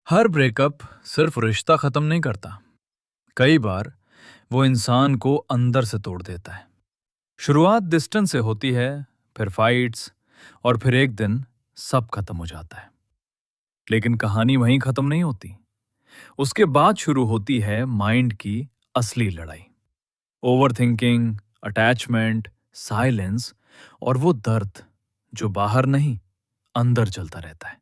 हर breakup सिर्फ रिश्ता खत्म नहीं करता। कई बार वो इंसान को अंदर से तोड़ देता है। शुरुआत डिस्टेंस से होती है, फिर फाइट्स, और फिर एक दिन सब खत्म हो जाता है। लेकिन कहानी वहीं खत्म नहीं होती। उसके बाद शुरू होती है माइंड की असली लड़ाई। ओवर थिंकिंग, अटैचमेंट, साइलेंस, और वो दर्द जो बाहर नहीं, अंदर चलता रहता है।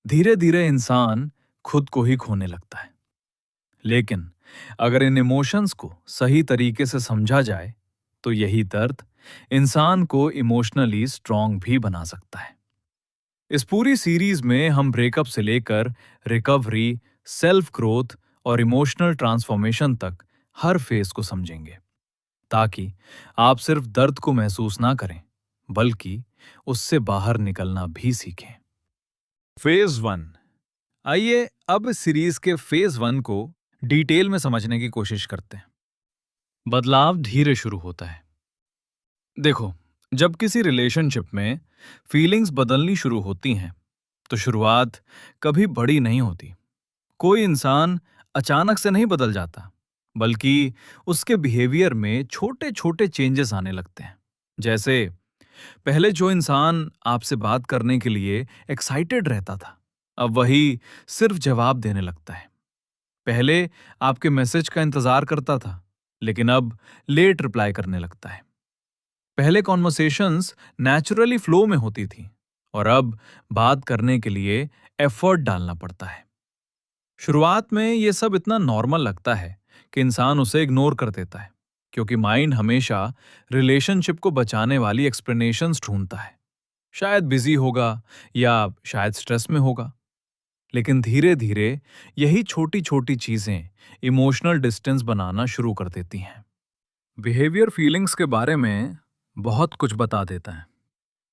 धीरे धीरे इंसान खुद को ही खोने लगता है। लेकिन अगर इन इमोशंस को सही तरीके से समझा जाए तो यही दर्द इंसान को इमोशनली स्ट्रांग भी बना सकता है। इस पूरी सीरीज में हम ब्रेकअप से लेकर रिकवरी, सेल्फ ग्रोथ और इमोशनल ट्रांसफॉर्मेशन तक हर फेज को समझेंगे, ताकि आप सिर्फ दर्द को महसूस ना करें बल्कि उससे बाहर निकलना भी सीखें। Phase one. आइए अब इस सीरीज के फेज वन को डिटेल में समझने की कोशिश करते हैं। बदलाव धीरे शुरू होता है। देखो, जब किसी रिलेशनशिप में फीलिंग्स बदलनी शुरू होती हैं तो शुरुआत कभी बड़ी नहीं होती। कोई इंसान अचानक से नहीं बदल जाता, बल्कि उसके बिहेवियर में छोटे छोटे चेंजेस आने लगते हैं। जैसे पहले जो इंसान आपसे बात करने के लिए एक्साइटेड रहता था, अब वही सिर्फ जवाब देने लगता है। पहले आपके मैसेज का इंतजार करता था, लेकिन अब लेट रिप्लाई करने लगता है। पहले कॉन्वर्सेशंस नेचुरली फ्लो में होती थी, और अब बात करने के लिए एफर्ट डालना पड़ता है। शुरुआत में ये सब इतना नॉर्मल लगता है कि इंसान उसे इग्नोर कर देता है, क्योंकि माइंड हमेशा रिलेशनशिप को बचाने वाली एक्सप्लेनेशंस ढूंढता है। शायद बिजी होगा, या शायद स्ट्रेस में होगा। लेकिन धीरे धीरे यही छोटी छोटी चीजें इमोशनल डिस्टेंस बनाना शुरू कर देती हैं। बिहेवियर फीलिंग्स के बारे में बहुत कुछ बता देता है।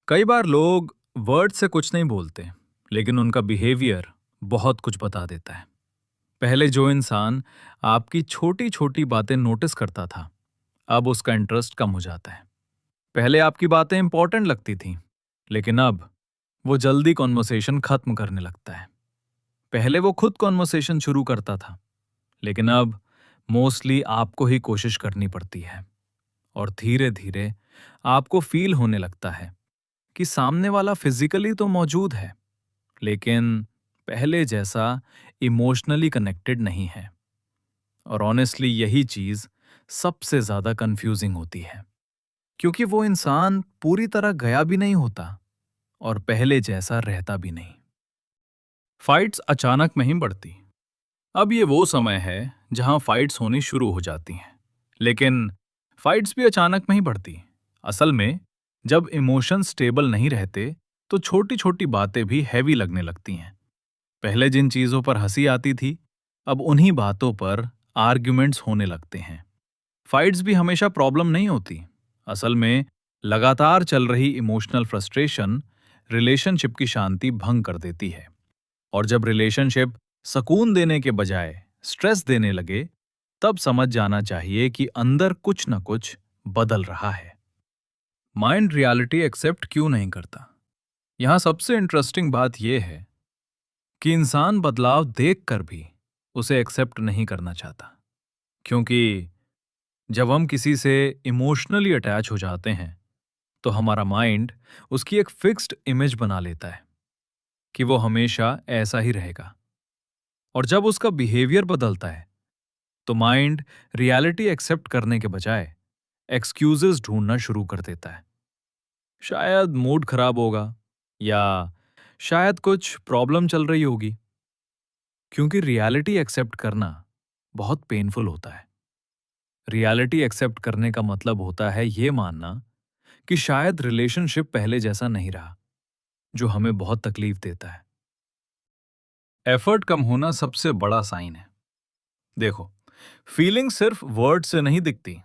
कई बार लोग वर्ड से कुछ नहीं बोलते, लेकिन उनका बिहेवियर बहुत कुछ बता देता है। पहले जो इंसान आपकी छोटी छोटी बातें नोटिस करता था, अब उसका इंटरेस्ट कम हो जाता है। पहले आपकी बातें इंपॉर्टेंट लगती थीं, लेकिन अब वो जल्दी कॉन्वर्सेशन खत्म करने लगता है। पहले वो खुद कॉन्वर्सेशन शुरू करता था, लेकिन अब मोस्टली आपको ही कोशिश करनी पड़ती है। और धीरे धीरे आपको फील होने लगता है कि सामने वाला फिजिकली तो मौजूद है, लेकिन पहले जैसा इमोशनली कनेक्टेड नहीं है। और ऑनेस्टली यही चीज सबसे ज्यादा कंफ्यूजिंग होती है, क्योंकि वो इंसान पूरी तरह गया भी नहीं होता और पहले जैसा रहता भी नहीं। फाइट्स अचानक नहीं बढ़ती। अब ये वो समय है जहां फाइट्स होनी शुरू हो जाती हैं। लेकिन फाइट्स भी अचानक नहीं बढ़ती। असल में जब इमोशन स्टेबल नहीं रहते तो छोटी छोटी बातें भी हैवी लगने लगती हैं। पहले जिन चीजों पर हंसी आती थी, अब उन्हीं बातों पर आर्ग्यूमेंट्स होने लगते हैं। फाइट्स भी हमेशा प्रॉब्लम नहीं होती। असल में लगातार चल रही इमोशनल फ्रस्ट्रेशन रिलेशनशिप की शांति भंग कर देती है। और जब रिलेशनशिप सुकून देने के बजाय स्ट्रेस देने लगे, तब समझ जाना चाहिए कि अंदर कुछ न कुछ बदल रहा है। माइंड रियलिटी एक्सेप्ट क्यों नहीं करता? यहां सबसे इंटरेस्टिंग बात यह है कि इंसान बदलाव देखकर भी उसे एक्सेप्ट नहीं करना चाहता। क्योंकि जब हम किसी से इमोशनली अटैच हो जाते हैं तो हमारा माइंड उसकी एक फिक्स्ड इमेज बना लेता है कि वो हमेशा ऐसा ही रहेगा। और जब उसका बिहेवियर बदलता है तो माइंड रियलिटी एक्सेप्ट करने के बजाय एक्सक्यूजेस ढूंढना शुरू कर देता है। शायद मूड खराब होगा, या शायद कुछ प्रॉब्लम चल रही होगी। क्योंकि रियलिटी एक्सेप्ट करना बहुत पेनफुल होता है। रियलिटी एक्सेप्ट करने का मतलब होता है ये मानना कि शायद रिलेशनशिप पहले जैसा नहीं रहा, जो हमें बहुत तकलीफ देता है। एफर्ट कम होना सबसे बड़ा साइन है। देखो, फीलिंग सिर्फ वर्ड से नहीं दिखती,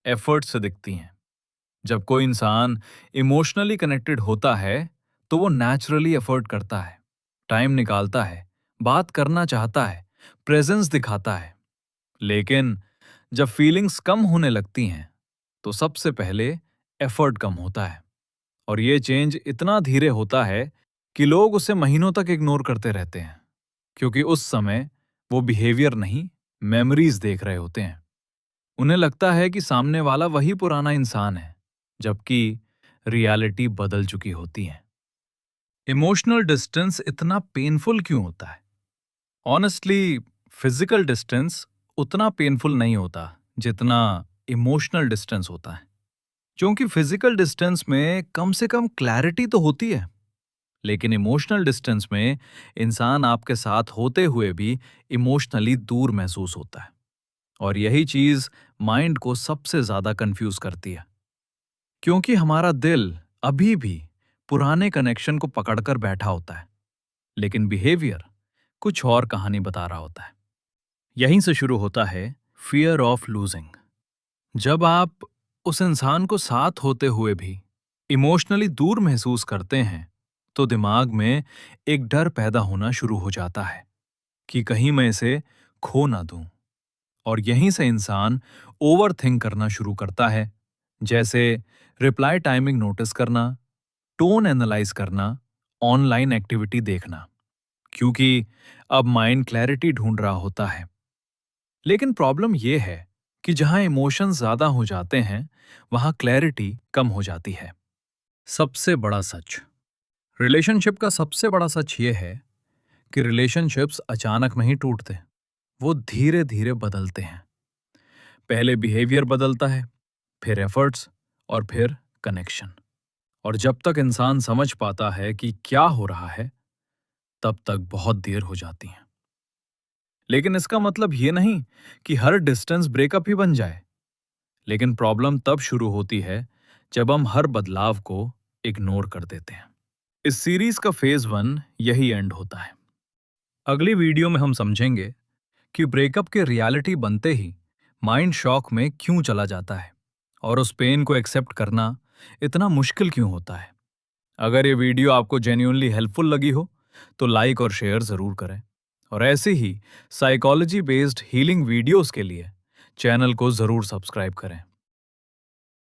एफर्ट से दिखती हैं। जब कोई इंसान इमोशनली कनेक्टेड होता है तो वो नेचुरली एफर्ट करता है, टाइम निकालता है, बात करना चाहता है, प्रेजेंस दिखाता है। लेकिन जब फीलिंग्स कम होने लगती हैं तो सबसे पहले एफर्ट कम होता है। और ये चेंज इतना धीरे होता है कि लोग उसे महीनों तक इग्नोर करते रहते हैं। क्योंकि उस समय वो बिहेवियर नहीं, मेमोरीज देख रहे होते हैं। उन्हें लगता है कि सामने वाला वही पुराना इंसान है, जबकि रियलिटी बदल चुकी होती है। इमोशनल डिस्टेंस इतना पेनफुल क्यों होता है? ऑनेस्टली, फिजिकल डिस्टेंस उतना पेनफुल नहीं होता जितना इमोशनल डिस्टेंस होता है। क्योंकि फिजिकल डिस्टेंस में कम से कम क्लैरिटी तो होती है, लेकिन इमोशनल डिस्टेंस में इंसान आपके साथ होते हुए भी इमोशनली दूर महसूस होता है। और यही चीज माइंड को सबसे ज्यादा कंफ्यूज करती है, क्योंकि हमारा दिल अभी भी पुराने कनेक्शन को पकड़कर बैठा होता है, लेकिन बिहेवियर कुछ और कहानी बता रहा होता है। यहीं से शुरू होता है फियर ऑफ लूजिंग। जब आप उस इंसान को साथ होते हुए भी इमोशनली दूर महसूस करते हैं, तो दिमाग में एक डर पैदा होना शुरू हो जाता है कि कहीं मैं इसे खो ना दूं। और यहीं से इंसान ओवर थिंक करना शुरू करता है, जैसे रिप्लाई टाइमिंग नोटिस करना, टोन एनालाइज करना, ऑनलाइन एक्टिविटी देखना, क्योंकि अब माइंड क्लैरिटी ढूंढ रहा होता है। लेकिन प्रॉब्लम यह है कि जहां इमोशंस ज्यादा हो जाते हैं, वहां क्लैरिटी कम हो जाती है। सबसे बड़ा सच, रिलेशनशिप का सबसे बड़ा सच यह है कि रिलेशनशिप्स अचानक नहीं टूटते, वो धीरे धीरे बदलते हैं। पहले बिहेवियर बदलता है, फिर एफर्ट्स, और फिर कनेक्शन। और जब तक इंसान समझ पाता है कि क्या हो रहा है, तब तक बहुत देर हो जाती है। लेकिन इसका मतलब ये नहीं कि हर डिस्टेंस ब्रेकअप ही बन जाए। लेकिन प्रॉब्लम तब शुरू होती है जब हम हर बदलाव को इग्नोर कर देते हैं। इस सीरीज का फेज 1 यही एंड होता है। अगली वीडियो में हम समझेंगे कि ब्रेकअप के रियलिटी बनते ही माइंड शॉक में क्यों चला जाता है, और उस पेन को एक्सेप्ट करना इतना मुश्किल क्यों होता है। अगर ये वीडियो आपको जेन्युइनली हेल्पफुल लगी हो, तो लाइक और शेयर जरूर करें। और ऐसे ही साइकोलॉजी बेस्ड हीलिंग वीडियोस के लिए चैनल को जरूर सब्सक्राइब करें।